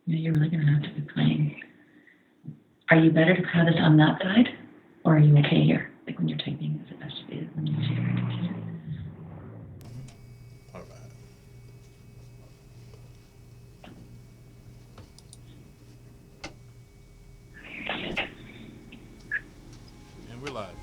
You're really going to have to be playing. Are you better to have this on that side, or are you okay here? Like when you're typing, is it best to be when you see your computer? All right. And we're live.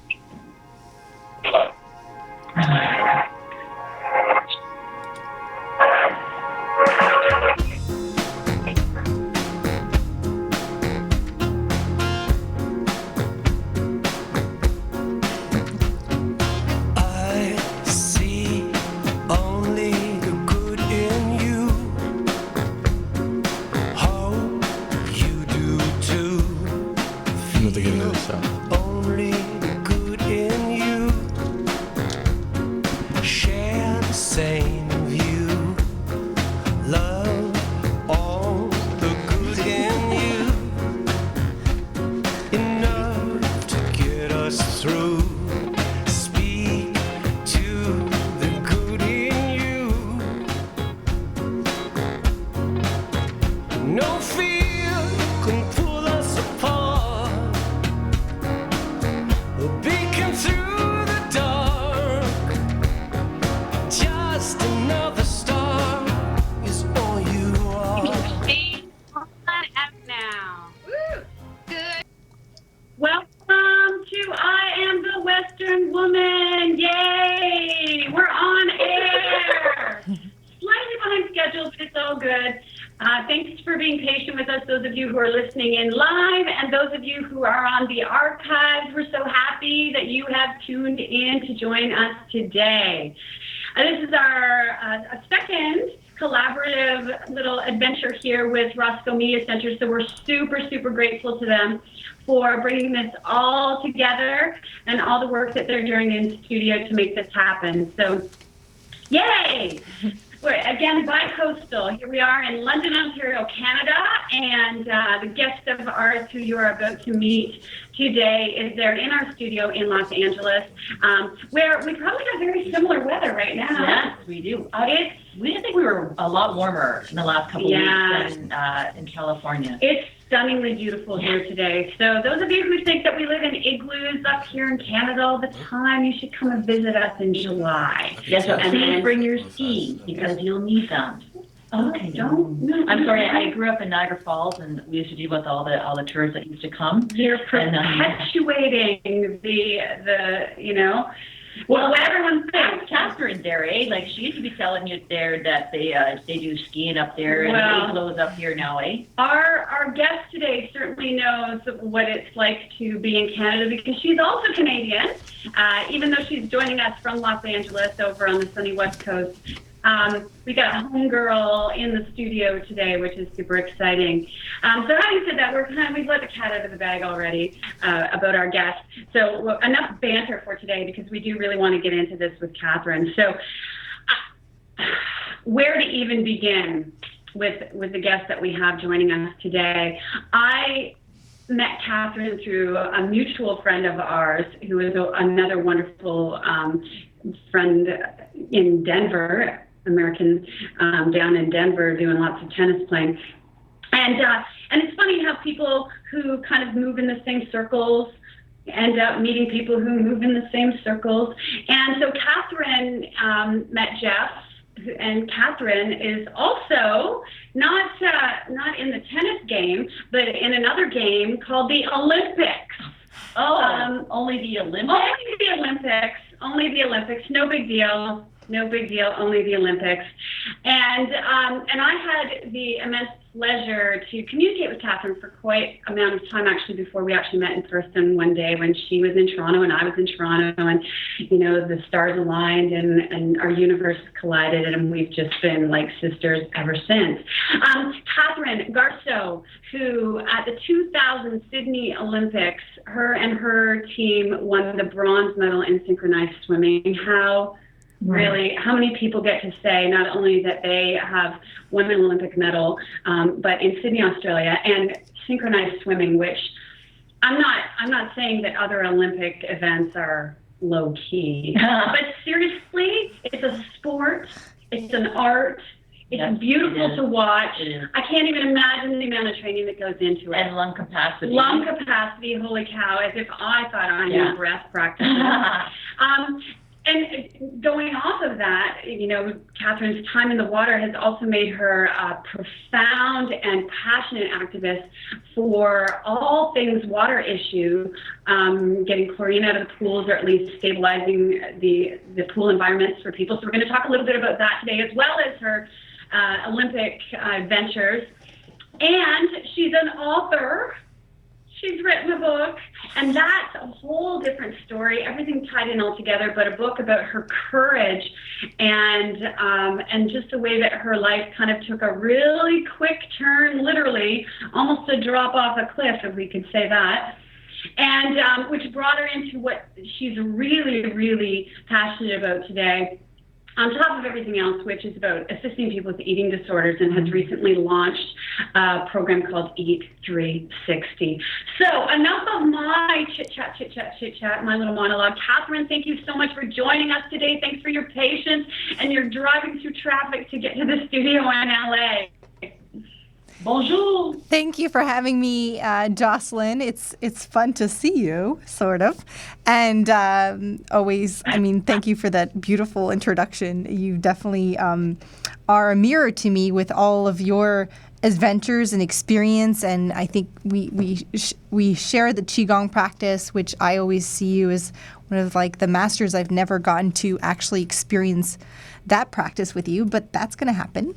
Those of you who are listening in live and those of you who are on the archives, we're so happy that you have tuned in to join us today. This is our second collaborative little adventure here with RMC Media Center, so we're super grateful to them for bringing this all together and all the work that they're doing in studio to make this happen. So, yay! We're again bi-coastal. Here we are in London, Ontario, Canada, and the guest of ours who you are about to meet today is there in our studio in Los Angeles, where we probably have very similar weather right now. Yes, we do. We didn't think we were a lot warmer in the last couple of weeks than in California. It's stunningly beautiful here today. So those of you who think that we live in igloos up here in Canada all the time, you should come and visit us in July. Yes, so please bring your skis because you'll need them. Okay, I'm sorry. I grew up in Niagara Falls, and we used to deal with all the tourists that used to come. You're perpetuating the Well, what everyone thinks. Catherine there, eh? Like she used to be telling you there that they do skiing up there and igloos up here now, eh? Our guest today certainly knows what it's like to be in Canada because she's also Canadian, even though she's joining us from Los Angeles over on the sunny West Coast. We got a homegirl in the studio today, which is super exciting. So having said that, we've let the cat out of the bag already about our guest. So enough banter for today because we do really want to get into this with Catherine. So where to even begin with the guest that we have joining us today? I met Catherine through a mutual friend of ours who is another wonderful friend in Denver, American down in Denver doing lots of tennis playing. And it's funny how people who kind of move in the same circles end up meeting people who move in the same circles. And so Catherine met Jeff, and Catherine is also not in the tennis game, but in another game called the Olympics. Only the Olympics? Only the Olympics. No big deal. Only the Olympics. And I had the immense pleasure to communicate with Catherine for quite an amount of time, actually, before we actually met in person one day when she was in Toronto and I was in Toronto, and the stars aligned and our universe collided, and we've just been like sisters ever since. Catherine Garceau, who at the 2000 Sydney Olympics, her and her team won the bronze medal in synchronized swimming. How many people get to say not only that they have won an Olympic medal, but in Sydney, Australia, and synchronized swimming, which I'm not saying that other Olympic events are low key, but seriously, it's a sport, it's an art, It's Yes, beautiful it is. to watch. It is. I can't even imagine the amount of training that goes into it. And lung capacity. Lung capacity, holy cow, as if I thought I knew Yeah. breath practices. And going off of that, Catherine's time in the water has also made her a profound and passionate activist for all things water issue, getting chlorine out of the pools, or at least stabilizing the pool environments for people. So we're going to talk a little bit about that today, as well as her Olympic ventures. And she's an author. She's written a book, and that's a whole different story. Everything tied in all together, but a book about her courage and just the way that her life kind of took a really quick turn, literally, almost a drop off a cliff, if we could say that. And which brought her into what she's really, really passionate about today, on top of everything else, which is about assisting people with eating disorders, and has recently launched a program called Eat 360. So enough of my chit-chat, my little monologue. Catherine, thank you so much for joining us today. Thanks for your patience and your driving through traffic to get to the studio in LA. Bonjour. Thank you for having me, Jocelyn. It's fun to see you, sort of. And always, thank you for that beautiful introduction. You definitely are a mirror to me with all of your adventures and experience. And I think we share the Qigong practice, which I always see you as one of the masters. I've never gotten to actually experience that practice with you, but that's going to happen.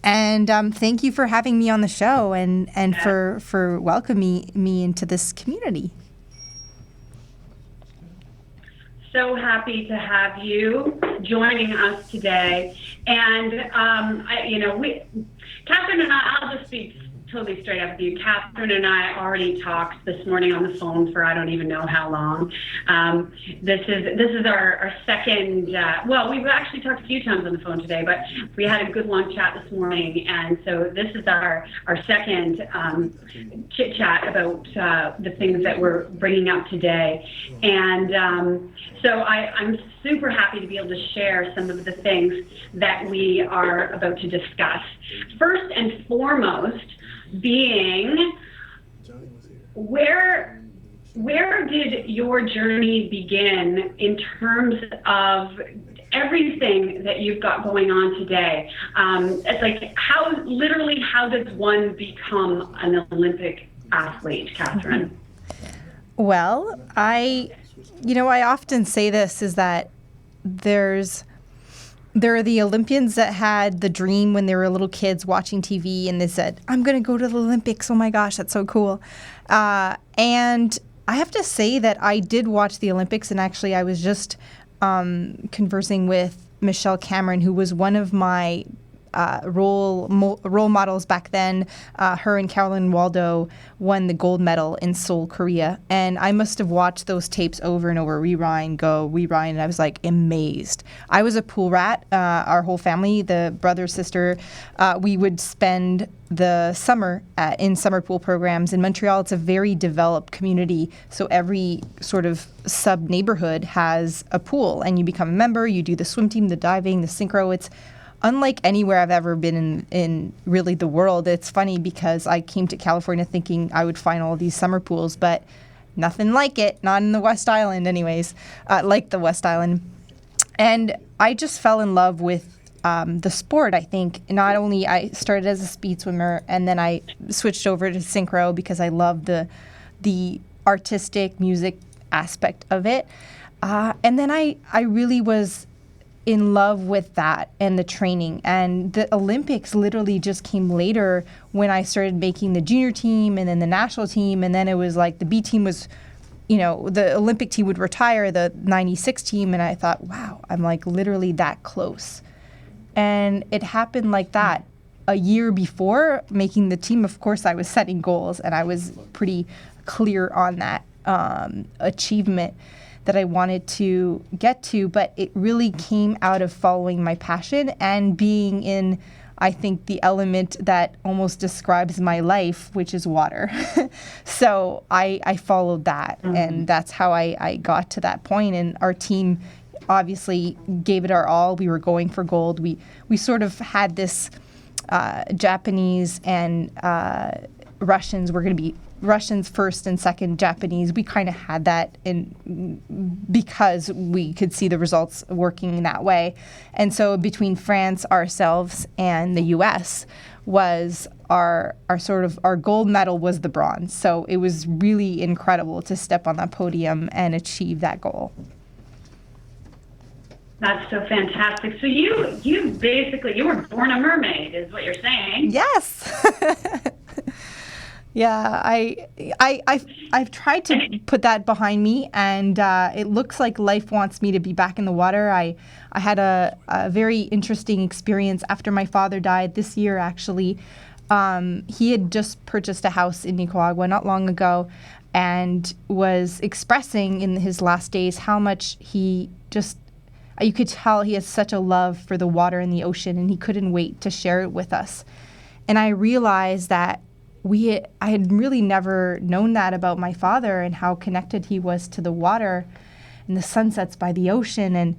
And thank you for having me on the show and for welcoming me into this community. So happy to have you joining us today. And, Catherine and I'll just be totally straight up with you. Catherine and I already talked this morning on the phone for I don't even know how long. This is our second, we've actually talked a few times on the phone today, but we had a good long chat this morning. And so this is our second chit chat about the things that we're bringing up today. And so I'm super happy to be able to share some of the things that we are about to discuss. First and foremost, being where did your journey begin in terms of everything that you've got going on today? It's how does one become an Olympic athlete, Catherine? Well, I often say this, is that there are the Olympians that had the dream when they were little kids watching TV, and they said, I'm going to go to the Olympics. Oh my gosh, that's so cool. And I have to say that I did watch the Olympics, and actually I was just conversing with Michelle Cameron, who was one of my role models back then. Her and Carolyn Waldo won the gold medal in Seoul, Korea. And I must have watched those tapes over and over, rewind, and I was amazed. I was a pool rat. Our whole family, the brother, sister, we would spend the summer in summer pool programs. In Montreal, it's a very developed community, so every sort of sub-neighborhood has a pool, and you become a member, you do the swim team, the diving, the synchro. It's unlike anywhere I've ever been in really the world. It's funny because I came to California thinking I would find all these summer pools, but nothing like it, not in the West Island anyways, like the West Island. And I just fell in love with the sport, I think. Not only I started as a speed swimmer, and then I switched over to synchro because I love the artistic music aspect of it. And then I really was in love with that and the training. And the Olympics literally just came later when I started making the junior team and then the national team. And then it was the B team was, the Olympic team would retire, the 96 team. And I thought, wow, I'm literally that close. And it happened like that. A year before making the team, of course, I was setting goals, and I was pretty clear on that achievement that I wanted to get to, but it really came out of following my passion and being in, I think, the element that almost describes my life, which is water. So I followed that, and that's how I got to that point. And our team obviously gave it our all. We were going for gold. We sort of had this Japanese and Russians were going to be Russians first and second, Japanese. We kind of had that because we could see the results working that way. And so between France, ourselves, and the U.S. was our gold medal was the bronze. So it was really incredible to step on that podium and achieve that goal. That's so fantastic. So you were born a mermaid, is what you're saying. Yes. Yeah, I've tried to put that behind me, and it looks like life wants me to be back in the water. I had a very interesting experience after my father died this year, actually. He had just purchased a house in Nicaragua not long ago and was expressing in his last days how much you could tell he has such a love for the water and the ocean, and he couldn't wait to share it with us. And I realized that I had really never known that about my father and how connected he was to the water and the sunsets by the ocean. And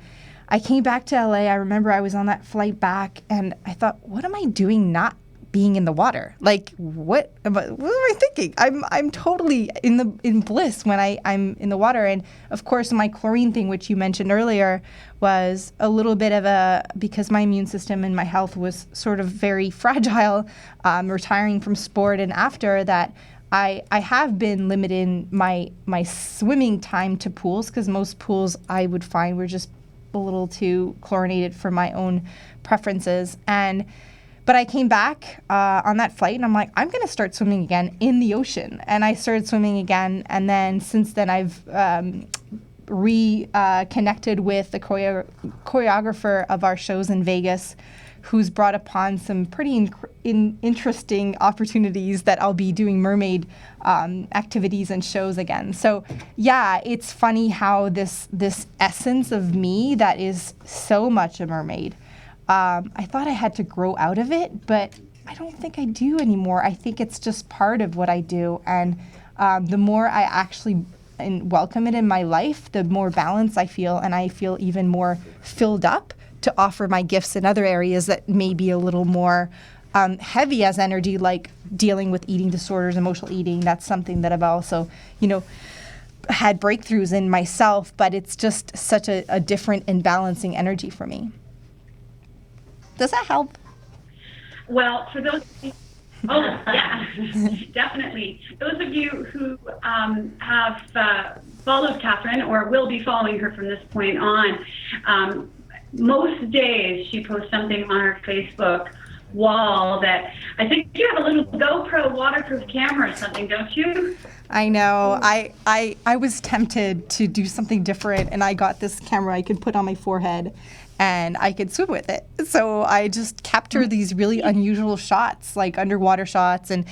I came back to LA. I remember I was on that flight back, and I thought, what am I doing not being in the water? Like, what am I thinking? I'm totally in bliss when I'm in the water. And of course, my chlorine thing, which you mentioned earlier, was a little bit of because my immune system and my health was sort of very fragile, retiring from sport, and after that, I have been limiting my swimming time to pools, because most pools I would find were just a little too chlorinated for my own preferences. But I came back on that flight, and I'm like, I'm going to start swimming again in the ocean. And I started swimming again. And then since then, I've reconnected with the choreographer of our shows in Vegas, who's brought upon some pretty interesting opportunities that I'll be doing mermaid activities and shows again. So yeah, it's funny how this essence of me that is so much a mermaid, I thought I had to grow out of it, but I don't think I do anymore. I think it's just part of what I do. And the more I actually welcome it in my life, the more balance I feel, and I feel even more filled up to offer my gifts in other areas that may be a little more heavy as energy, like dealing with eating disorders, emotional eating. That's something that I've also, had breakthroughs in myself, but it's just such a different and balancing energy for me. Does that help? Well, for those of you, yeah, definitely. Those of you who have followed Catherine or will be following her from this point on, most days she posts something on her Facebook wall that I think you have a little GoPro waterproof camera or something, don't you? I know. I was tempted to do something different, and I got this camera I could put on my forehead, and I could swim with it. So I just capture these really unusual shots, like underwater shots. And,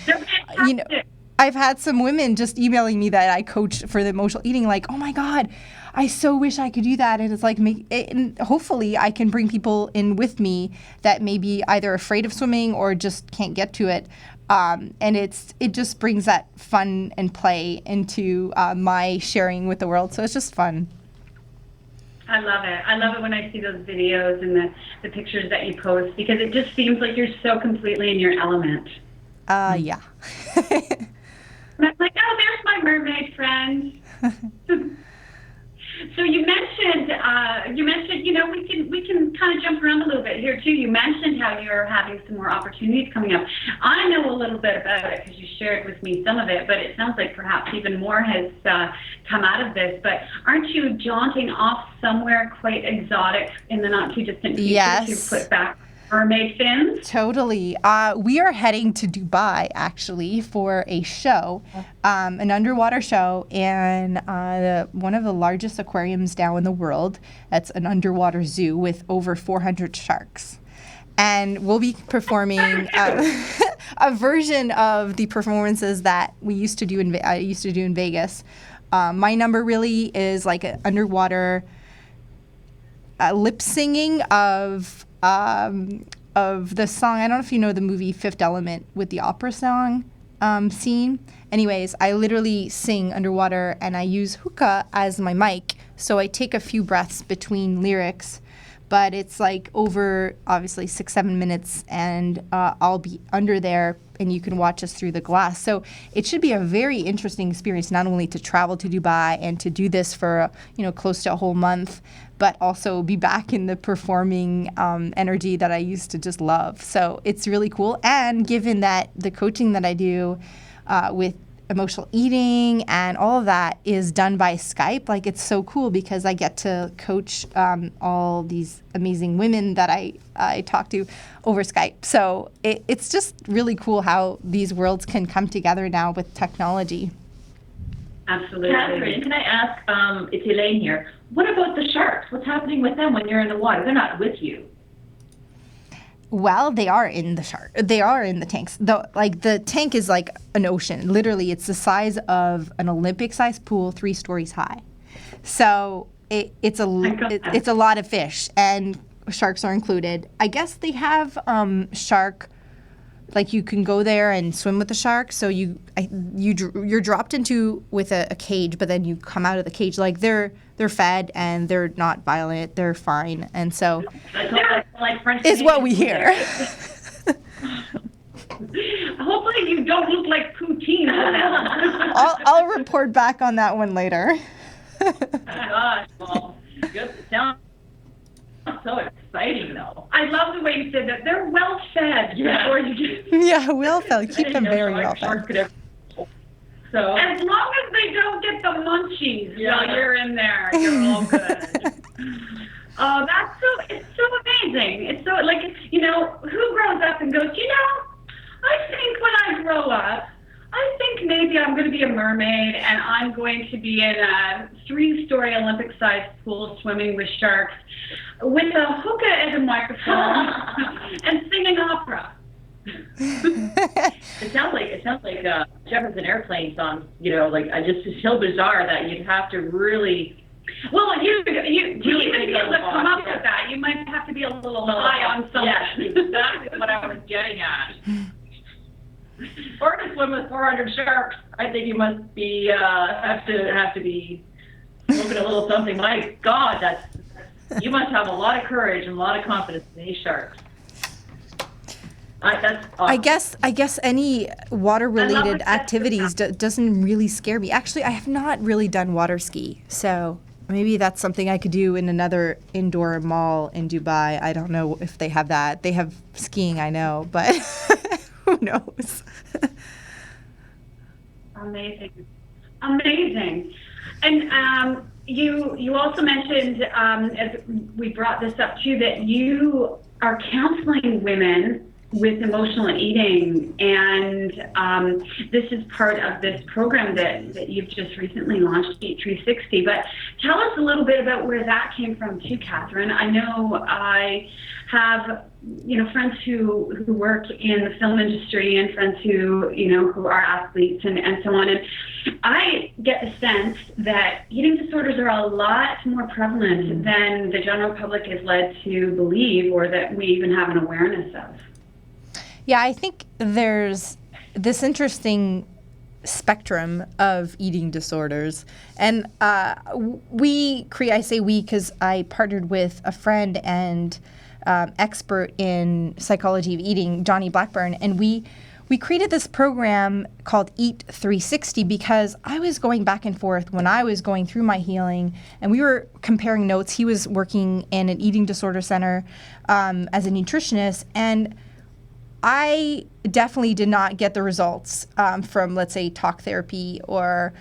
I've had some women just emailing me that I coach for the emotional eating, like, oh my God, I so wish I could do that. And it's like, and hopefully I can bring people in with me that may be either afraid of swimming or just can't get to it. And it just brings that fun and play into my sharing with the world. So it's just fun. I love it. I love it when I see those videos and the pictures that you post, because it just seems like you're so completely in your element. Yeah. And I'm like, oh, there's my mermaid friend. So you mentioned, we can kind of jump around a little bit here too. You mentioned how you're having some more opportunities coming up. I know a little bit about it because you shared with me some of it, but it sounds like perhaps even more has come out of this. But aren't you jaunting off somewhere quite exotic in the not too distant future? Yes. To put back mermaid fins? Totally. We are heading to Dubai, actually, for a show, an underwater show in one of the largest aquariums now in the world. That's an underwater zoo with over 400 sharks. And we'll be performing a version of the performances that I used to do in Vegas. My number really is like an underwater lip singing of the song. I don't know if you know the movie Fifth Element with the opera song scene. Anyways, I literally sing underwater, and I use hookah as my mic, so I take a few breaths between lyrics. but it's like over obviously 6-7 minutes, and I'll be under there and you can watch us through the glass. So it should be a very interesting experience, not only to travel to Dubai and to do this for close to a whole month, but also be back in the performing energy that I used to just love. So it's really cool. And given that the coaching that I do with emotional eating and all of that is done by Skype, like it's so cool because I get to coach all these amazing women that I talk to over Skype. So it's just really cool how these worlds can come together now with technology. Absolutely. Catherine, can I ask, it's Elaine here, what about the sharks? What's happening with them when you're in the water? They're not with you. Well, they are in the tanks. The tank is like an ocean. Literally, it's the size of an Olympic-sized pool, 3 stories high. So it's a lot of fish, and sharks are included. I guess they have shark. Like you can go there and swim with the shark. So you're dropped into with a cage, but then you come out of the cage. Like they're fed and they're not violent. They're fine, and so like French is what we hear. Hopefully you don't look like poutine. I'll report back on that one later. Gosh, well, good. It sounds so exciting, though. I love the way you said that. They're well fed. Yeah. Yeah, well fed. Keep them very well fed. So as long as they don't get the munchies while you're in there, you're all good. Oh, it's so amazing. It's so, like, who grows up and goes, I think when I grow up, I think maybe I'm going to be a mermaid and I'm going to be in a 3-story Olympic-sized pool swimming with sharks with a hookah as a microphone and singing opera. It sounds like Jefferson Airplane songs. It's so bizarre that you'd have to really. Well, you even be able to come up with that, you might have to be a little high on something. Yes, exactly what I was getting at. Or to swim with 400 sharks, I think you must be have to be smoking a little something. My God, you must have a lot of courage and a lot of confidence in these sharks. That's awesome. I guess any water-related activities doesn't really scare me. Actually, I have not really done water ski, so maybe that's something I could do in another indoor mall in Dubai. I don't know if they have that. They have skiing, I know, but who knows? Amazing. And you also mentioned, as we brought this up too, that you are counseling women with emotional eating, and this is part of this program that you've just recently launched, Eat 360. But tell us a little bit about where that came from too, Catherine. I know I have friends who work in the film industry and friends who are athletes and so on, and I get the sense that eating disorders are a lot more prevalent than the general public is led to believe, or that we even have an awareness of. Yeah, I think there's this interesting spectrum of eating disorders. And I say we because I partnered with a friend and expert in psychology of eating, Johnny Blackburn, and we created this program called Eat 360 because I was going back and forth when I was going through my healing, and we were comparing notes. He was working in an eating disorder center as a nutritionist, and I definitely did not get the results from, let's say, talk therapy or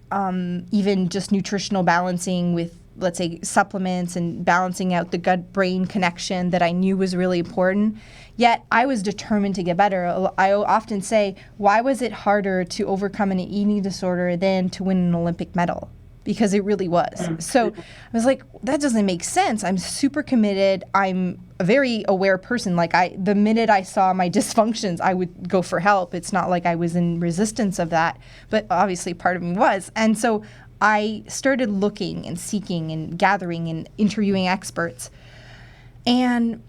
even just nutritional balancing with, let's say, supplements and balancing out the gut-brain connection that I knew was really important. Yet I was determined to get better. I often say, why was it harder to overcome an eating disorder than to win an Olympic medal? Because it really was. So I was like, that doesn't make sense. I'm super committed. I'm a very aware person. Like the minute I saw my dysfunctions, I would go for help. It's not like I was in resistance of that, but obviously part of me was. And so I started looking and seeking and gathering and interviewing experts. And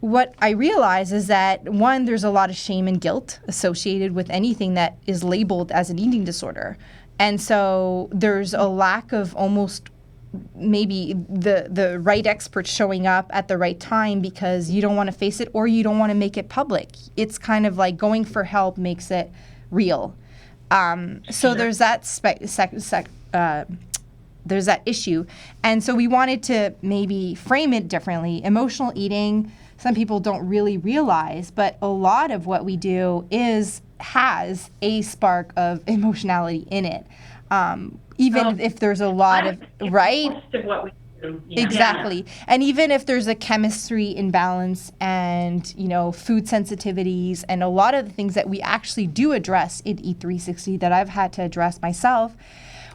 what I realized is that, one, there's a lot of shame and guilt associated with anything that is labeled as an eating disorder. And so there's a lack of almost maybe the right expert showing up at the right time because you don't want to face it or you don't want to make it public. It's kind of like going for help makes it real. So there's that there's that issue. And so we wanted to maybe frame it differently. Emotional eating, some people don't really realize, but a lot of what we do has a spark of emotionality in it. Even if there's a lot of, right? Most of what we do. Yeah. Exactly. And even if there's a chemistry imbalance and, you know, food sensitivities and a lot of the things that we actually do address in E360 that I've had to address myself,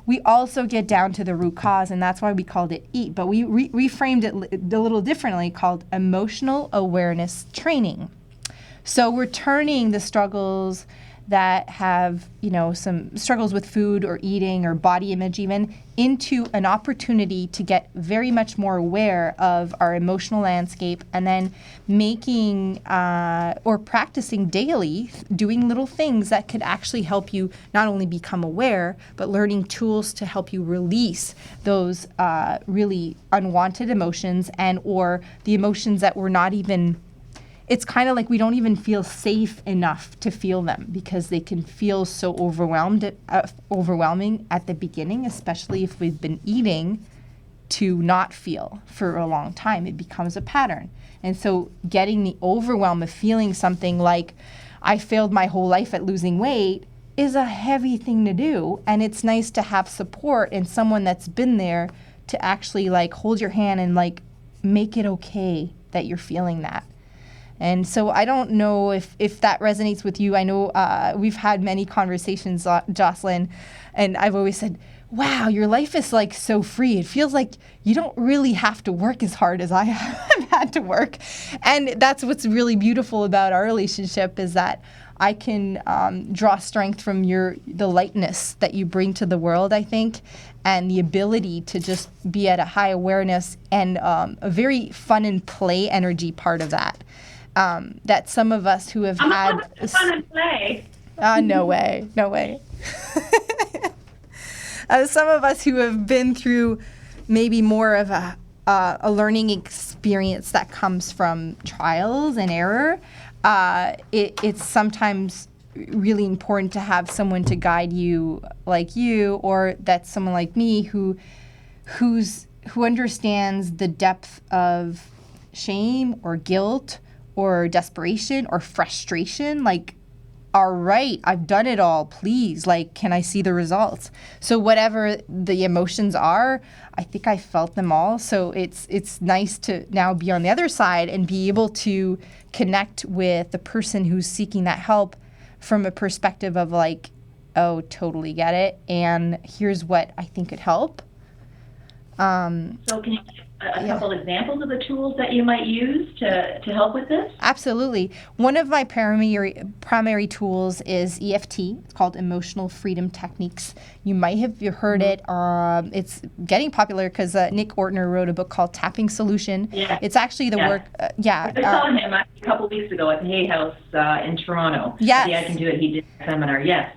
we also get down to the root cause, and that's why we called it EAT. But we reframed it a little differently, called emotional awareness training. So we're turning the struggles that have, you know, some struggles with food or eating or body image even into an opportunity to get very much more aware of our emotional landscape, and then making or practicing daily, doing little things that could actually help you not only become aware, but learning tools to help you release those really unwanted emotions and or the emotions that we're not even, it's kind of like we don't even feel safe enough to feel them because they can feel so overwhelming at the beginning, especially if we've been eating to not feel for a long time. It becomes a pattern. And so getting the overwhelm of feeling something like I failed my whole life at losing weight is a heavy thing to do. And it's nice to have support and someone that's been there to actually like hold your hand and like make it okay that you're feeling that. And so I don't know if that resonates with you. I know we've had many conversations, Jocelyn, and I've always said, wow, your life is like so free. It feels like you don't really have to work as hard as I have had to work. And that's what's really beautiful about our relationship is that I can draw strength from the lightness that you bring to the world, I think, and the ability to just be at a high awareness and a very fun and play energy part of that. That some of us who have had fun and play. No way. Some of us who have been through maybe more of a learning experience that comes from trials and error, it's sometimes really important to have someone to guide you like you, or that's someone like me who understands the depth of shame or guilt or desperation or frustration, like, all right, I've done it all, please, like, can I see the results? So whatever the emotions are, I think I felt them all. So it's nice to now be on the other side and be able to connect with the person who's seeking that help from a perspective of like, oh, totally get it, and here's what I think could help. So can you give a couple examples of the tools that you might use to help with this? Absolutely. One of my primary tools is EFT. It's called Emotional Freedom Techniques. You might have heard it. It's getting popular because Nick Ortner wrote a book called Tapping Solution. Yeah. It's actually the work. I saw him a couple weeks ago at the Hay House in Toronto. Yes. Yeah, I Can Do It. He did a seminar. Yes.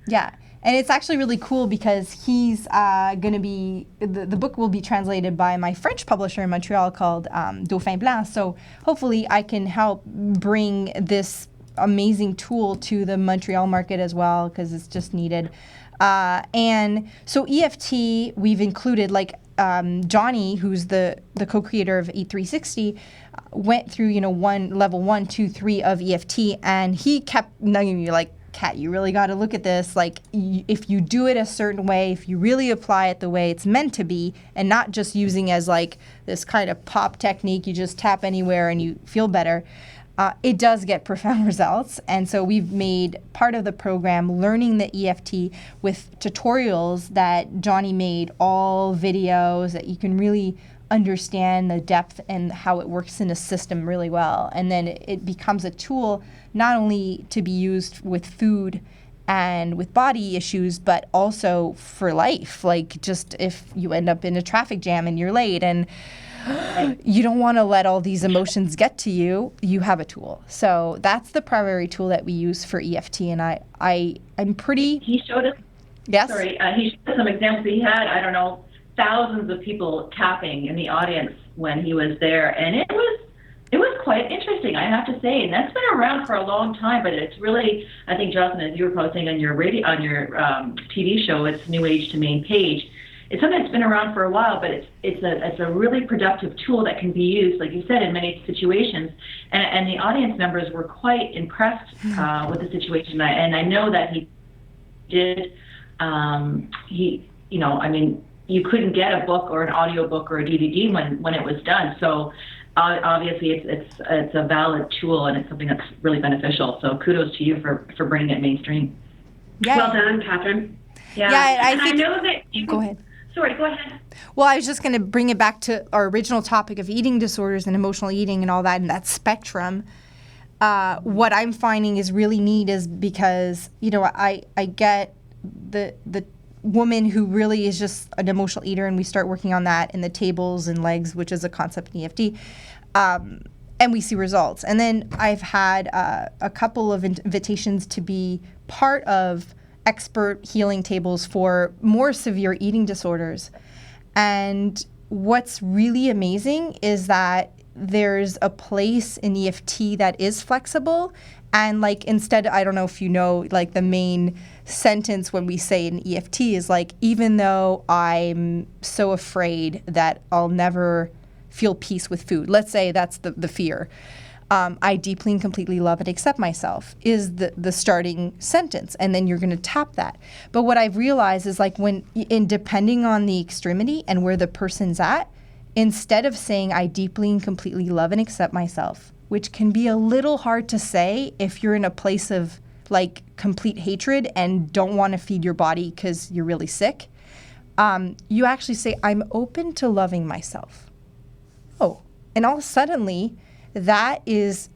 Yeah. And it's actually really cool because he's going to be, the book will be translated by my French publisher in Montreal called Dauphin Blanc. So hopefully I can help bring this amazing tool to the Montreal market as well because it's just needed. And so EFT, we've included like Johnny, who's the co-creator of E360, went through, level 1, 2, 3 of EFT, and he kept nudging me like, Kat, you really got to look at this. Like, if you do it a certain way, if you really apply it the way it's meant to be, and not just using as like this kind of pop technique, you just tap anywhere and you feel better, it does get profound results. And so we've made part of the program learning the EFT with tutorials that Johnny made, all videos that you can really understand the depth and how it works in a system really well. And then it becomes a tool not only to be used with food and with body issues, but also for life. Like just if you end up in a traffic jam and you're late and you don't want to let all these emotions get to you, you have a tool. So that's the primary tool that we use for EFT. And I'm pretty... He showed us... Yes? Sorry, he showed us some examples he had, I don't know, thousands of people tapping in the audience when he was there, and it was quite interesting, I have to say. And that's been around for a long time, but it's really, I think, Jocelyn, as you were posting on your TV show, it's New Age to Main Page. It's something that's been around for a while, but it's a really productive tool that can be used, like you said, in many situations. And the audience members were quite impressed with the situation. And I know that he did. You couldn't get a book or an audio book or a DVD when it was done. So obviously it's a valid tool, and it's something that's really beneficial. So kudos to you for bringing it mainstream. Yeah. Well done, Catherine. Yeah, I and think. I know that you, Go ahead. Sorry, go ahead. Well, I was just going to bring it back to our original topic of eating disorders and emotional eating and all that, and that spectrum. What I'm finding is really neat is because, I get the woman who really is just an emotional eater, and we start working on that in the tables and legs, which is a concept in EFT, and we see results. And then I've had a couple of invitations to be part of expert healing tables for more severe eating disorders. And what's really amazing is that there's a place in EFT that is flexible. And instead, I don't know if you know, the main sentence when we say in EFT is even though I'm so afraid that I'll never feel peace with food, let's say that's the fear, I deeply and completely love and accept myself is the starting sentence. And then you're going to tap that. But what I've realized is depending on the extremity and where the person's at, instead of saying I deeply and completely love and accept myself, which can be a little hard to say if you're in a place of complete hatred and don't want to feed your body because you're really sick, you actually say, I'm open to loving myself. Oh, and all suddenly that is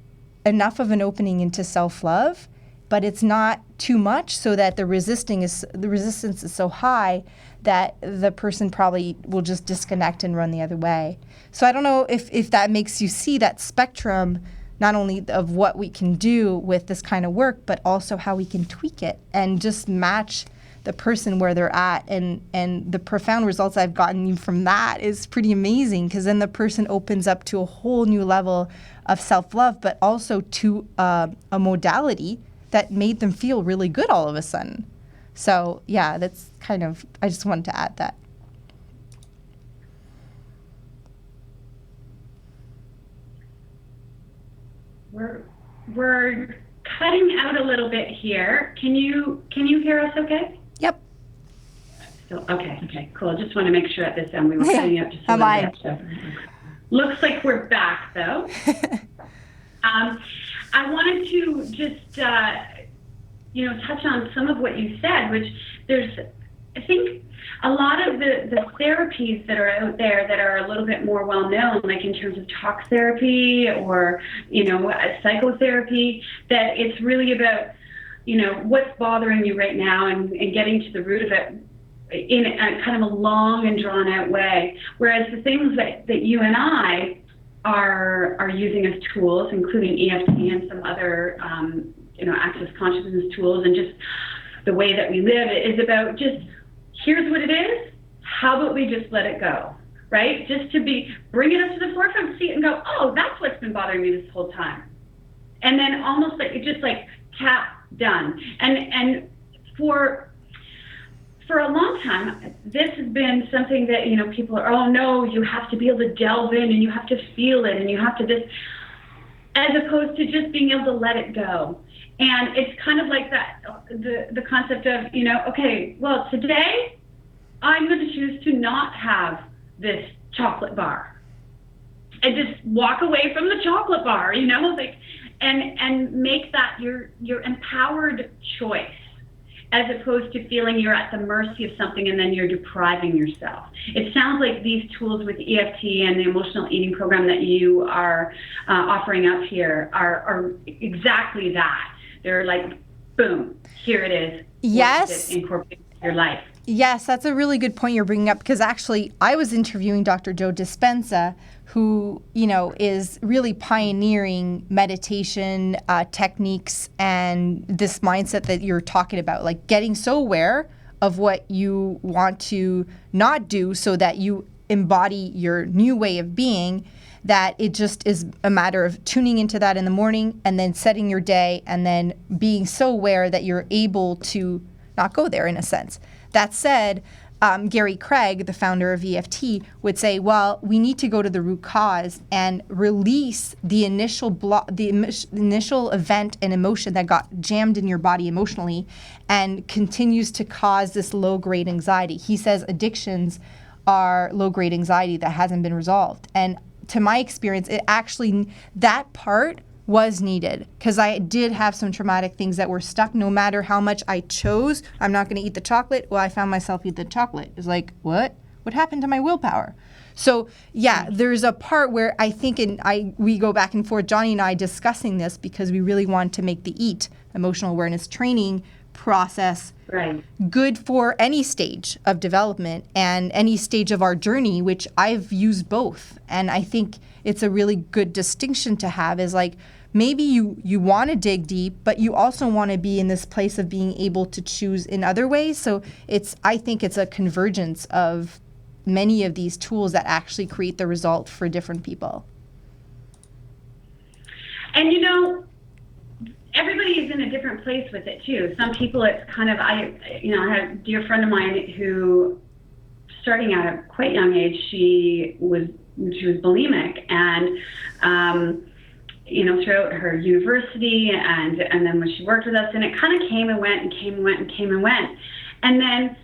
enough of an opening into self-love, but it's not too much so that the resistance is so high that the person probably will just disconnect and run the other way. So I don't know if that makes you see that spectrum, not only of what we can do with this kind of work, but also how we can tweak it and just match the person where they're at. And the profound results I've gotten from that is pretty amazing, because then the person opens up to a whole new level of self-love, but also to a modality that made them feel really good all of a sudden. So yeah, that's I just wanted to add that. We're cutting out a little bit here. Can you hear us okay? Yep. So, okay, cool. Just want to make sure at this end we were cutting out just a little bit. So. Looks like we're back, though. I wanted to just, touch on some of what you said, which I think a lot of the therapies that are out there that are a little bit more well-known, like in terms of talk therapy or, psychotherapy, that it's really about, what's bothering you right now and getting to the root of it in a kind of a long and drawn-out way. Whereas the things that you and I are using as tools, including EFT and some other, access consciousness tools, and just the way that we live, is about just, here's what it is, how about we just let it go, right? Just to bring it up to the forefront, see it and go, oh, that's what's been bothering me this whole time. And then almost tap, done. And for a long time, this has been something that, people are, oh no, you have to be able to delve in and you have to feel it and you have to this, as opposed to just being able to let it go. And it's kind of like that, the concept of, okay, well, today I'm going to choose to not have this chocolate bar and just walk away from the chocolate bar, and make that your empowered choice, as opposed to feeling you're at the mercy of something and then you're depriving yourself. It sounds like these tools with EFT and the emotional eating program that you are offering up here are exactly that. They're like, boom, here it is. Yes. Incorporate your life. Yes, that's a really good point you're bringing up, because actually I was interviewing Dr. Joe Dispenza, who, is really pioneering meditation techniques and this mindset that you're talking about, like getting so aware of what you want to not do so that you embody your new way of being, that it just is a matter of tuning into that in the morning and then setting your day and then being so aware that you're able to not go there in a sense. That said, Gary Craig, the founder of EFT, would say, well, we need to go to the root cause and release the initial initial event and emotion that got jammed in your body emotionally and continues to cause this low-grade anxiety. He says addictions are low-grade anxiety that hasn't been resolved. And to my experience, that part was needed because I did have some traumatic things that were stuck. No matter how much I chose, I'm not going to eat the chocolate. Well, I found myself eat the chocolate. It's like, what? What happened to my willpower? So yeah, there's a part where I think we go back and forth, Johnny and I discussing this because we really want to make the EAT, emotional awareness training process, good for any stage of development and any stage of our journey, which I've used both. And I think it's a really good distinction to have is like, maybe you want to dig deep, but you also want to be in this place of being able to choose in other ways. So I think it's a convergence of many of these tools that actually create the result for different people. And everybody is in a different place with it too. Some people, it's kind of, I had a dear friend of mine who, starting at a quite young age, she was bulimic, and throughout her university, and then when she worked with us, and it kind of came and went and came and went and came and went, and then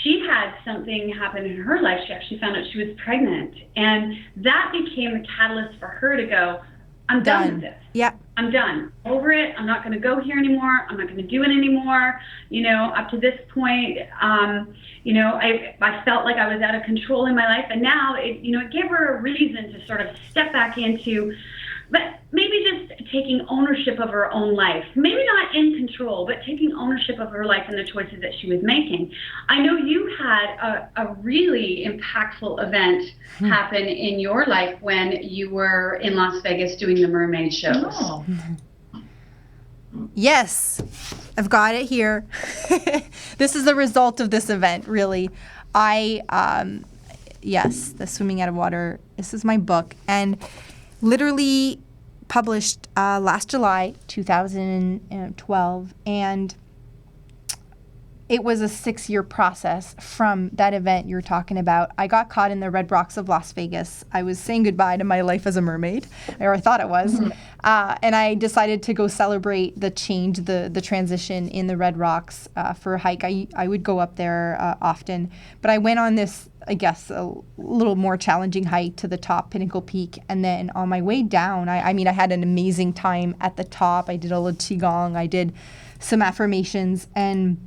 she had something happen in her life. She actually found out she was pregnant, and that became the catalyst for her to go, I'm done with this. Yeah. I'm done. Over it. I'm not going to go here anymore. I'm not going to do it anymore. Up to this point, I felt like I was out of control in my life. And now it gave her a reason to sort of step back into, but maybe just taking ownership of her own life. Maybe not in control, but taking ownership of her life and the choices that she was making. I know you had a really impactful event happen in your life when you were in Las Vegas doing the mermaid shows. Oh. Yes, I've got it here. This is the result of this event, really. Yes, The Swimming Out of Water. This is my book, and literally published last July 2012, and it was a 6-year process from that event you're talking about. I got caught in the Red Rocks of Las Vegas. I was saying goodbye to my life as a mermaid, or I thought it was, and I decided to go celebrate the change, the transition in the Red Rocks for a hike. I would go up there often, but I went on this, I guess, a little more challenging hike to the top, Pinnacle Peak. And then on my way down, I had an amazing time at the top. I did a little qigong. I did some affirmations and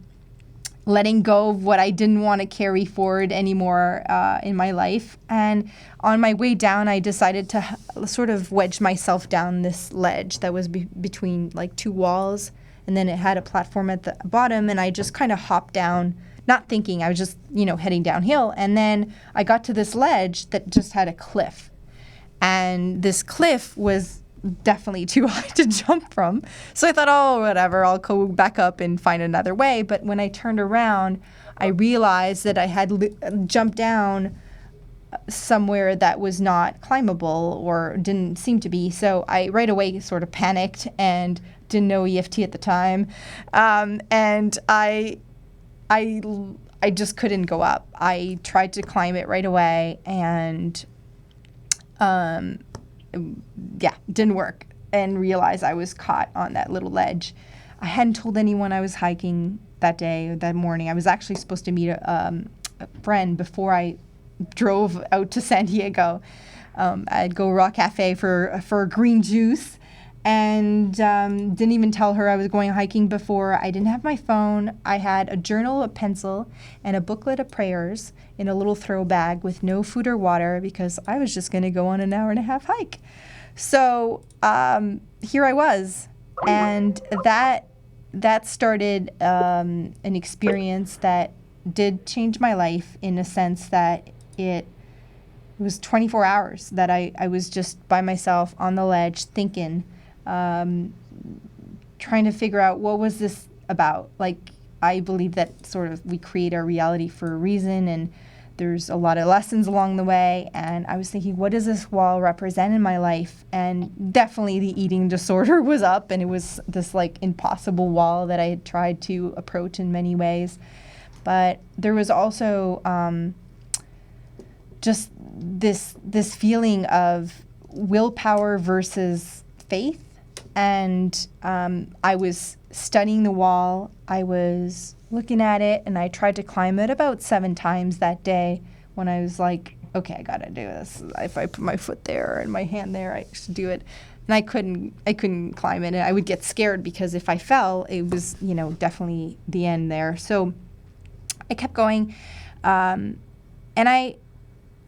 letting go of what I didn't want to carry forward anymore in my life. And on my way down, I decided to sort of wedge myself down this ledge that was between like two walls. And then it had a platform at the bottom, and I just kind of hopped down, not thinking. I was just, heading downhill. And then I got to this ledge that just had a cliff. And this cliff was definitely too high to jump from. So I thought, oh, whatever, I'll go back up and find another way. But when I turned around, I realized that I had jumped down somewhere that was not climbable or didn't seem to be. So I right away sort of panicked and didn't know EFT at the time. And I just couldn't go up. I tried to climb it right away, and didn't work, and realized I was caught on that little ledge. I hadn't told anyone I was hiking that day or that morning. I was actually supposed to meet a friend before I drove out to San Diego. I'd go Raw Cafe for a green juice, and didn't even tell her I was going hiking before. I didn't have my phone. I had a journal, a pencil, and a booklet of prayers in a little throw bag with no food or water because I was just going to go on an 1.5-hour hike. So here I was, and that started an experience that did change my life in a sense that it was 24 hours that I was just by myself on the ledge thinking, trying to figure out what was this about. Like, I believe that sort of we create our reality for a reason, and there's a lot of lessons along the way. And I was thinking, what does this wall represent in my life? And definitely the eating disorder was up, and it was this like impossible wall that I had tried to approach in many ways. But there was also just this feeling of willpower versus faith. And I was studying the wall. I was looking at it, and I tried to climb it about 7 times that day when I was like, okay, I gotta do this. If I put my foot there and my hand there, I should do it. And I couldn't climb it. And I would get scared because if I fell, it was, definitely the end there. So I kept going. And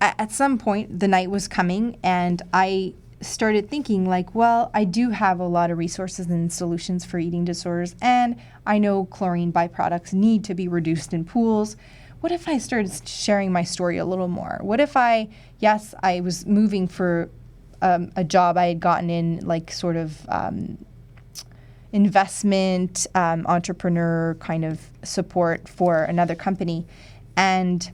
at some point, the night was coming, and I started thinking like, well, I do have a lot of resources and solutions for eating disorders, and I know chlorine byproducts need to be reduced in pools. What if I started sharing my story a little more? What if I was moving for a job I had gotten in, like sort of investment, entrepreneur kind of support for another company, and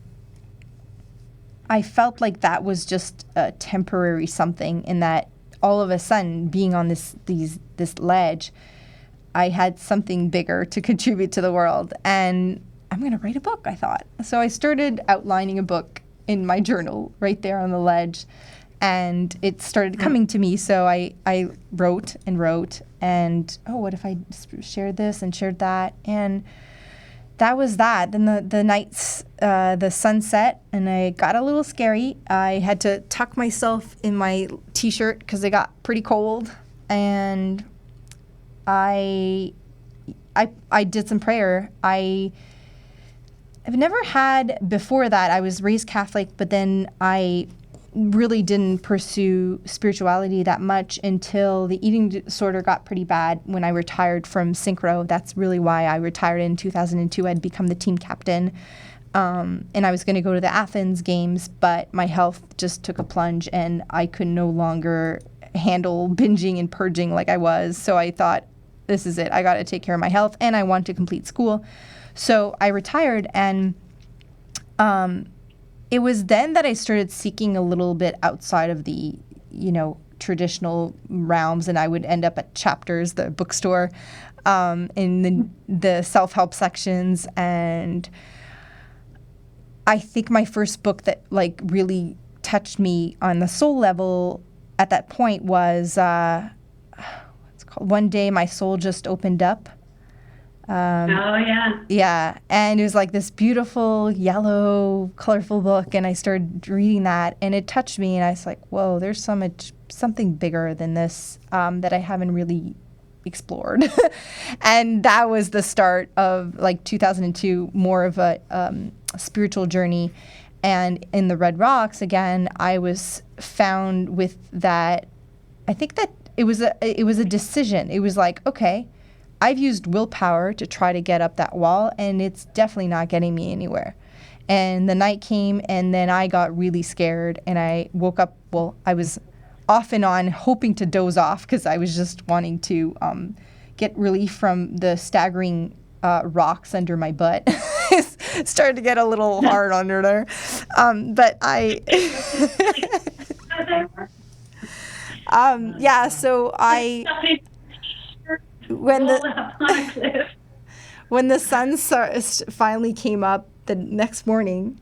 I felt like that was just a temporary something, in that all of a sudden, being on this ledge, I had something bigger to contribute to the world. And I'm going to write a book, I thought. So I started outlining a book in my journal right there on the ledge, and it started coming to me. So I wrote, and what if I shared this and shared that? And that was that. Then the sun set, and I got a little scary. I had to tuck myself in my t-shirt because it got pretty cold, and I did some prayer. I've never had, before that, I was raised Catholic, but then I really didn't pursue spirituality that much until the eating disorder got pretty bad when I retired from synchro. That's really why I retired in 2002. I'd become the team captain, and I was going to go to the Athens Games, but my health just took a plunge, and I could no longer handle binging and purging like I was. So I thought, this is it. I got to take care of my health, and I want to complete school. So I retired, and it was then that I started seeking a little bit outside of the, traditional realms, and I would end up at Chapters, the bookstore, in the self-help sections. And I think my first book that like really touched me on the soul level at that point was what's it called? One Day My Soul Just Opened Up. Oh, yeah. Yeah, and it was like this beautiful, yellow, colorful book, and I started reading that, and it touched me, and I was like, whoa, there's something bigger than this that I haven't really explored. And that was the start of, like, 2002, more of a spiritual journey. And in the Red Rocks, again, I was found with that. I think that it was a decision. It was like, okay, I've used willpower to try to get up that wall, and it's definitely not getting me anywhere. And the night came, and then I got really scared, and I woke up. Well, I was off and on hoping to doze off because I was just wanting to get relief from the staggering rocks under my butt. It started to get a little hard under there. But I... so I... When the sun finally came up the next morning,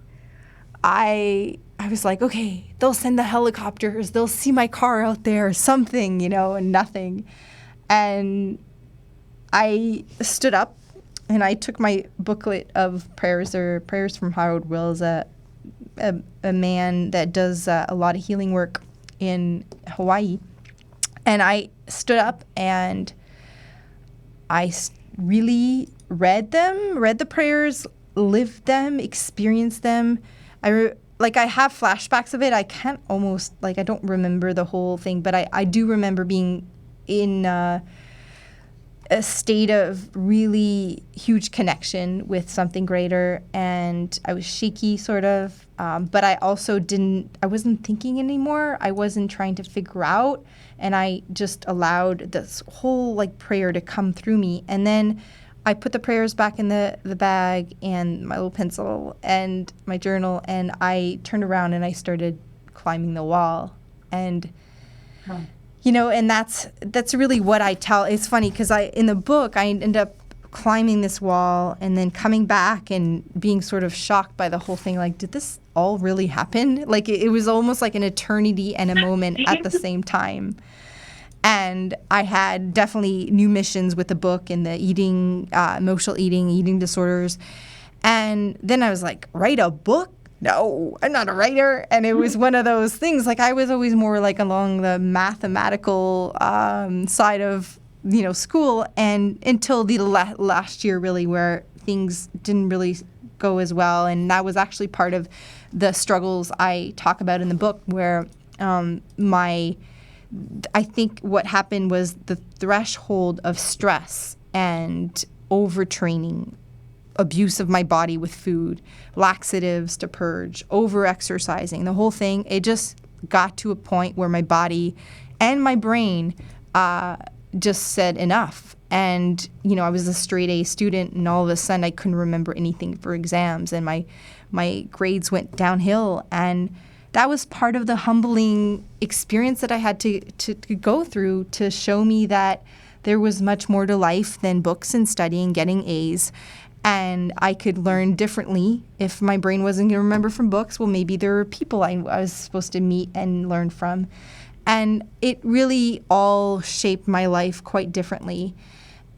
I was like, okay, they'll send the helicopters, they'll see my car out there, something, and nothing. And I stood up, and I took my booklet of prayers, or Prayers from Howard Wills, a man that does a lot of healing work in Hawaii. And I stood up, and I really read the prayers, lived them, experienced them. I have flashbacks of it. I can't almost, I don't remember the whole thing, but I do remember being in a state of really huge connection with something greater, and I was shaky, sort of, but I also I wasn't thinking anymore. I wasn't trying to figure out, and I just allowed this whole prayer to come through me. And then I put the prayers back in the bag and my little pencil and my journal, and I turned around and I started climbing the wall. And you know, and that's really what I tell. It's funny because in the book I end up climbing this wall and then coming back and being sort of shocked by the whole thing. Like, did this all really happen? Like, it was almost like an eternity and a moment at the same time. And I had definitely new missions with the book and the eating, emotional eating disorders. And then I was like, write a book? No, I'm not a writer. And it was one of those things. Like, I was always more like along the mathematical side of, you know, school, and until the last year really, where things didn't really go as well. And that was actually part of the struggles I talk about in the book, where I think what happened was the threshold of stress and overtraining, abuse of my body with food, laxatives to purge, over-exercising, the whole thing. It just got to a point where my body and my brain just said enough. And, you know, I was a straight A student, and all of a sudden I couldn't remember anything for exams, and my grades went downhill. And that was part of the humbling experience that I had to go through to show me that there was much more to life than books and studying, getting A's. And I could learn differently. If my brain wasn't going to remember from books, well, maybe there were people I was supposed to meet and learn from. And it really all shaped my life quite differently,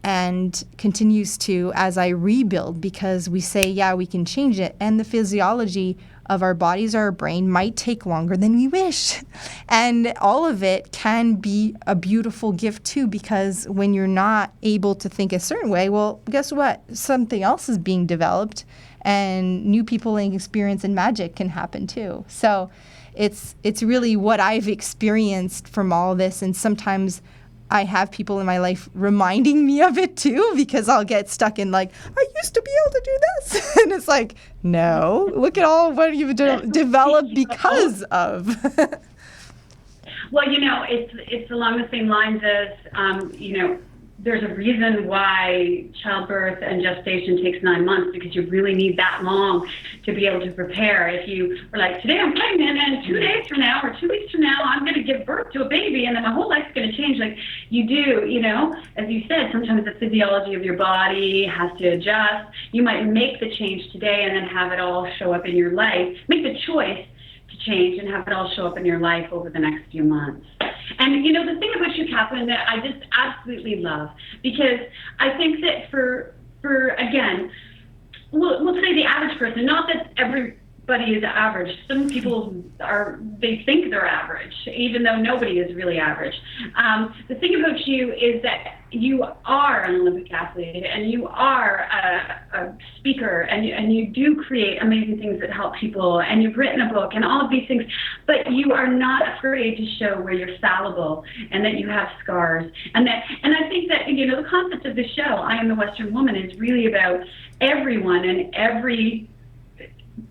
and continues to as I rebuild, because we say, yeah, we can change it. And the physiology of our bodies, our brain, might take longer than we wish. And all of it can be a beautiful gift too, because when you're not able to think a certain way, well, guess what? Something else is being developed, and new people and experience and magic can happen too. So it's really what I've experienced from all of this. And sometimes I have people in my life reminding me of it too, because I'll get stuck in like, I used to be able to do this. And it's like, no, look at all what you've developed because of. Well, you know, it's along the same lines as, you know, there's a reason why childbirth and gestation takes 9 months, because you really need that long to be able to prepare. If you were like, today I'm pregnant, and 2 days from now or 2 weeks from now I'm going to give birth to a baby, and then my whole life's going to change. Like, you do, you know, as you said, sometimes the physiology of your body has to adjust. You might make the change today and then have it all show up in your life. Make the choice to change and have it all show up in your life over the next few months. And, you know, the thing about you, Catherine, that I just absolutely love, because I think that for again, we'll say the average person, not that everybody is average. Some people they think they're average, even though nobody is really average. The thing about you is that you are an Olympic athlete, and you are a speaker, and you do create amazing things that help people, and you've written a book and all of these things, but you are not afraid to show where you're fallible and that you have scars. And I think that, you know, the concept of the show, I Am the Western Woman, is really about everyone and every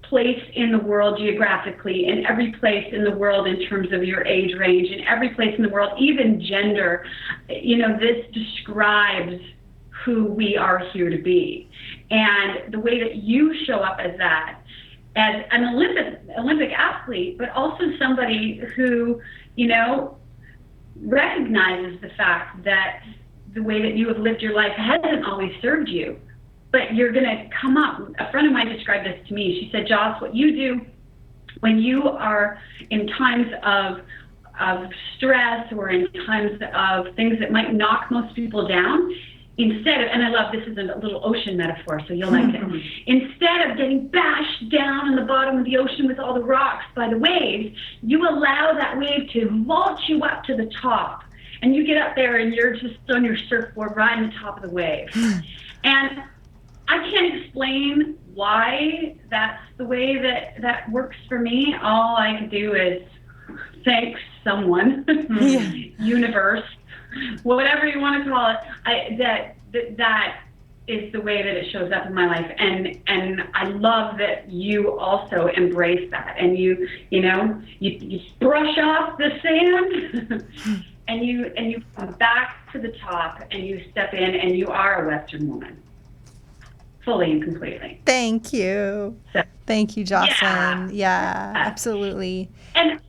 place in the world geographically, in every place in the world in terms of your age range, in every place in the world, even gender. You know, this describes who we are here to be. And the way that you show up as that, as an Olympic athlete, but also somebody who, you know, recognizes the fact that the way that you have lived your life hasn't always served you. But you're going to come up. A friend of mine described this to me. She said, Joss, what you do when you are in times of stress or in times of things that might knock most people down, instead of, and I love, this is a little ocean metaphor, so you'll like it. Instead of getting bashed down in the bottom of the ocean with all the rocks by the waves, you allow that wave to vault you up to the top. And you get up there and you're just on your surfboard riding the top of the wave. And I can't explain why that's the way that works for me. All I can do is thank someone, universe, whatever you want to call it. That is the way that it shows up in my life, and I love that you also embrace that, and you brush off the sand, and you come back to the top, and you step in, and you are a Western woman. fully and completely. Thank you. So, Thank you, Jocelyn. Yeah, absolutely. And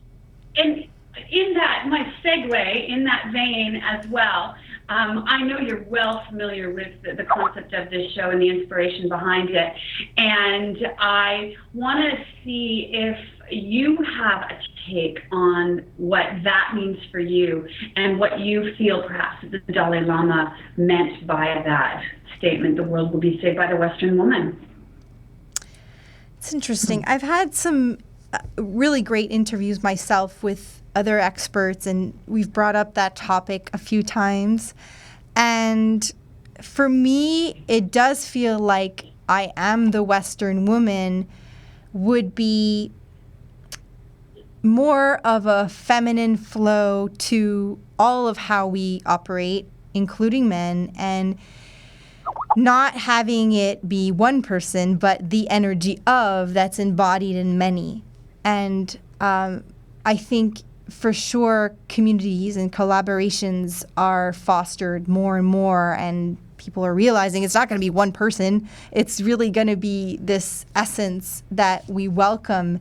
in that, my segue in that vein as well, I know you're well familiar with the concept of this show and the inspiration behind it. And I want to see if you have a take on what that means for you and what you feel perhaps the Dalai Lama meant by that statement, the world will be saved by the Western woman. It's interesting. I've had some really great interviews myself with other experts, and we've brought up that topic a few times. And for me, it does feel like I am the Western woman would be more of a feminine flow to all of how we operate, including men, and not having it be one person, but the energy of that's embodied in many. And I think for sure communities and collaborations are fostered more and more, and people are realizing it's not going to be one person. It's really going to be this essence that we welcome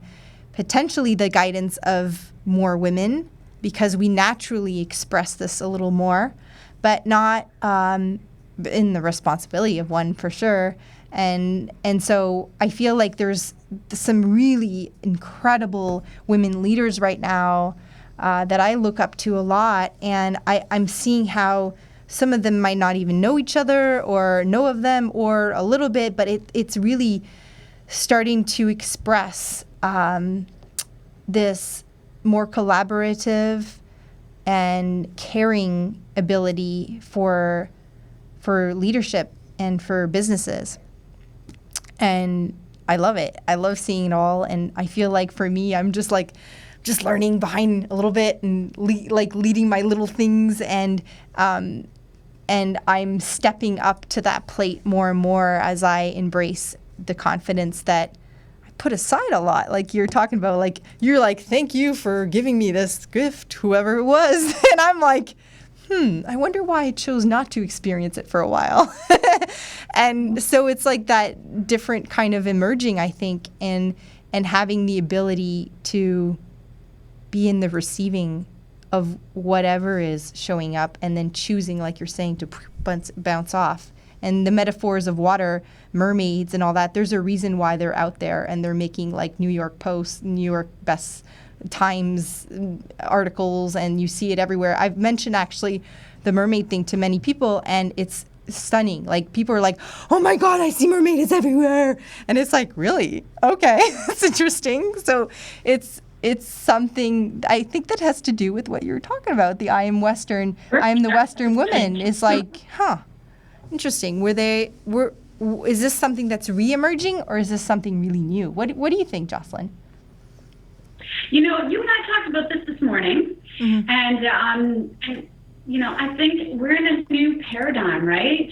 potentially the guidance of more women, because we naturally express this a little more, but not in the responsibility of one for sure. And so I feel like there's some really incredible women leaders right now that I look up to a lot, and I'm seeing how some of them might not even know each other or know of them or a little bit, but it's really starting to express this more collaborative and caring ability for leadership and for businesses. And I love it. I love seeing it all. And I feel like for me, I'm just learning behind a little bit and leading my little things. And I'm stepping up to that plate more and more as I embrace the confidence that I put aside a lot. Like you're talking about, like, you're like, thank you for giving me this gift, whoever it was. And I'm like, I wonder why I chose not to experience it for a while. And so it's like that different kind of emerging, I think, and having the ability to be in the receiving of whatever is showing up, and then choosing, like you're saying, to bounce off. And the metaphors of water, mermaids and all that, there's a reason why they're out there, and they're making like New York Post, New York Best Times articles, and you see it everywhere. I've mentioned actually the mermaid thing to many people, and it's stunning. Like people are like, oh my God, I see mermaids everywhere. And it's like, really? Okay, that's interesting. So it's something I think that has to do with what you're talking about. The I am the Western woman is like, interesting. Is this something that's re-emerging, or is this something really new? What do you think, Jocelyn? You know, you and I talked about this morning, and you know, I think we're in a new paradigm, right?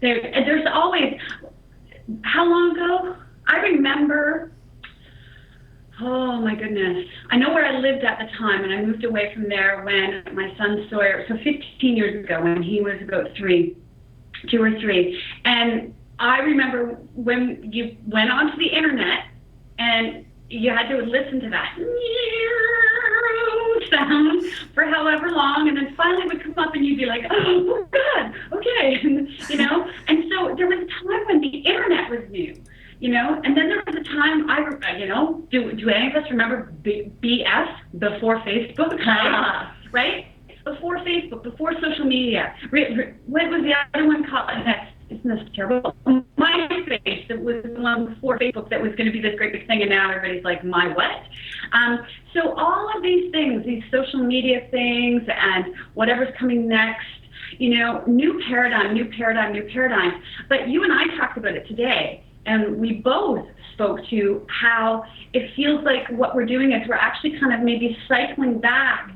There's always, how long ago? I remember, oh my goodness, I know where I lived at the time, and I moved away from there when my son Sawyer, so 15 years ago, when he was about 2 or 3, and I remember when you went onto the internet and you had to listen to that sound for however long, and then finally would come up and you'd be like, oh God, okay, and, you know, and so there was a time when the internet was new, you know, and then there was a time do any of us remember BS before Facebook? Right? Before Facebook, before social media. What was the other one called? Isn't this terrible? MySpace, that was the one before Facebook that was going to be this great big thing, and now everybody's like, my what? So all of these things, these social media things, and whatever's coming next, you know, new paradigm. But you and I talked about it today, and we both spoke to how it feels like what we're doing is we're actually kind of maybe cycling back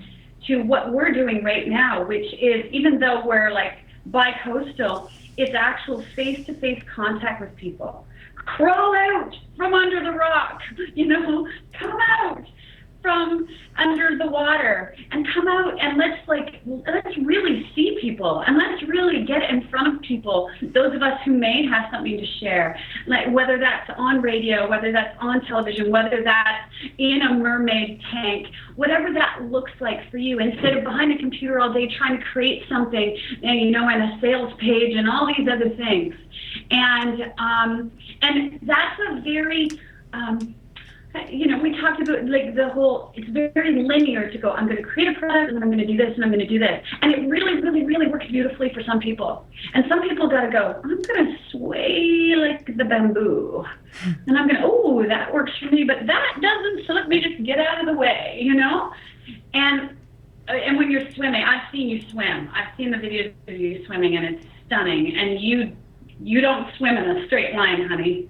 to what we're doing right now, which is, even though we're like bi-coastal, it's actual face-to-face contact with people. Crawl out from under the rock, you know, come out from under the water and come out, and let's really see people, and let's really get in front of people, those of us who may have something to share, like whether that's on radio, whether that's on television, whether that's in a mermaid tank, whatever that looks like for you, instead of behind a computer all day trying to create something, and a sales page and all these other things. And that's a very, we talked about like it's very linear to go, I'm going to create a product and then I'm going to do this and I'm going to do this. And it really, really, really works beautifully for some people. And some people got to go, I'm going to sway like the bamboo. And I'm going to, that works for me, but that doesn't, so let me just get out of the way, And when you're swimming, I've seen you swim. I've seen the videos of you swimming and it's stunning. And you don't swim in a straight line, honey.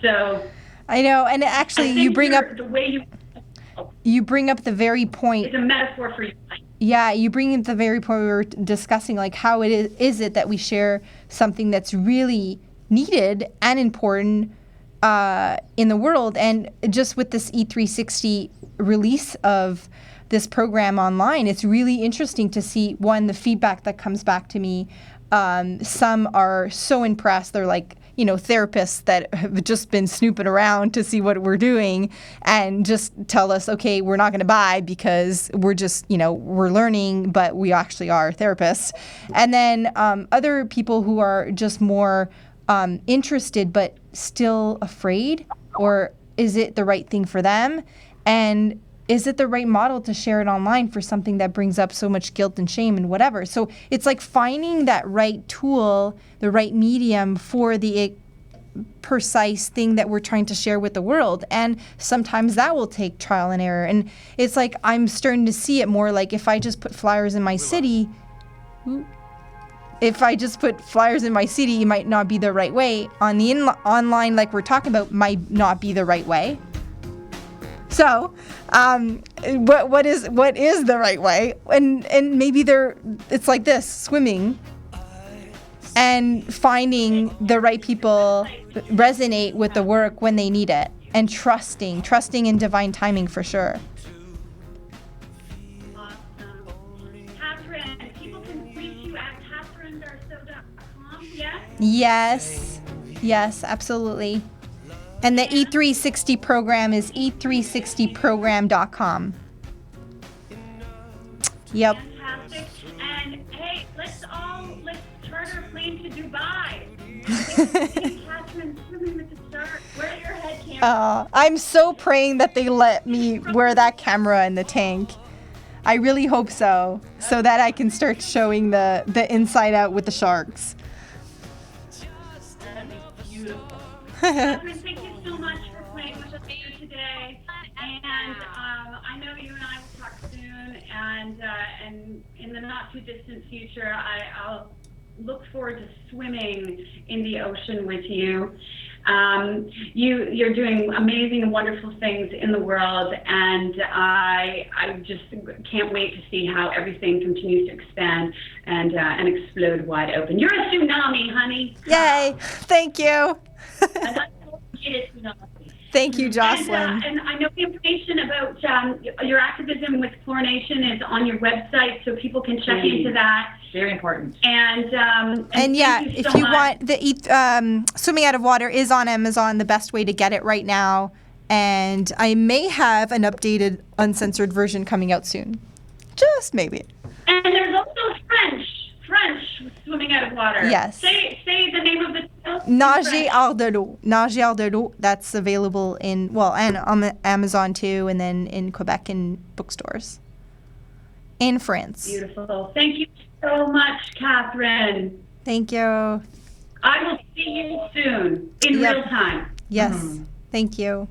So I know, and actually you bring up the way you bring up the very point. It's a metaphor for your life. Yeah, you bring up the very point we were discussing, like how is it that we share something that's really needed and important in the world. And just with this E360 release of this program online, it's really interesting to see, one, the feedback that comes back to me. Some are so impressed. They're like, therapists that have just been snooping around to see what we're doing and just tell us, okay, we're not going to buy because we're just, we're learning, but we actually are therapists. And then other people who are just more interested but still afraid, or is it the right thing for them? And is it the right model to share it online for something that brings up so much guilt and shame and whatever? So it's like finding that right tool, the right medium for the precise thing that we're trying to share with the world. And sometimes that will take trial and error. And it's like I'm starting to see it more like if I just put flyers in my city, it might not be the right way. On the online, like we're talking about, might not be the right way. So, what is the right way? And maybe it's like this: swimming and finding the right people resonate with the work when they need it, and trusting in divine timing for sure. Awesome, Catherine. People can reach you at CatherineGarceau.com. Yes. Yes, absolutely. And the E360 program is e360program.com. Yep. Fantastic. And hey, let's charter a plane to Dubai. Catherine swimming with the shark. Wear your head camera. I'm so praying that they let me wear that camera in the tank. I really hope so that I can start showing the inside out with the sharks. That'd be beautiful. Catherine, thank you so much for playing with us today. And I know you and I will talk soon. And in the not too distant future, I'll look forward to swimming in the ocean with you. You're doing amazing and wonderful things in the world, and I just can't wait to see how everything continues to expand and explode wide open. You're a tsunami, honey. Yay! Thank you. And I appreciate it, tsunami. Thank you, Jocelyn. And I know the information about your activism with chlorination is on your website, so people can check into that. Very important. And yeah, thank you if so you much. want the Swimming Out of Water is on Amazon, the best way to get it right now. And I may have an updated, uncensored version coming out soon. Just maybe. And there's also French Swimming Out of Water. Yes. Say the name of the title. Nager hors de l'eau. Nager hors de l'eau. That's available and on Amazon too, and then in Quebec in bookstores. In France. Beautiful. Thank you so much, Catherine. Thank you. I will see you soon in real time. Yes. Thank you.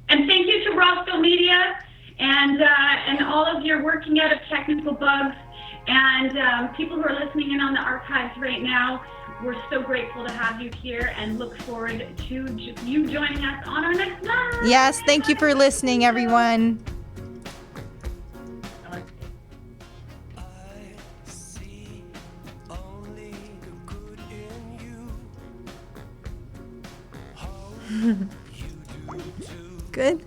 And thank you to Roscoe Media and all of your working out of technical bugs and people who are listening in on the archives right now. We're so grateful to have you here and look forward to you joining us on our next live. Yes, thank you for listening, everyone. Good.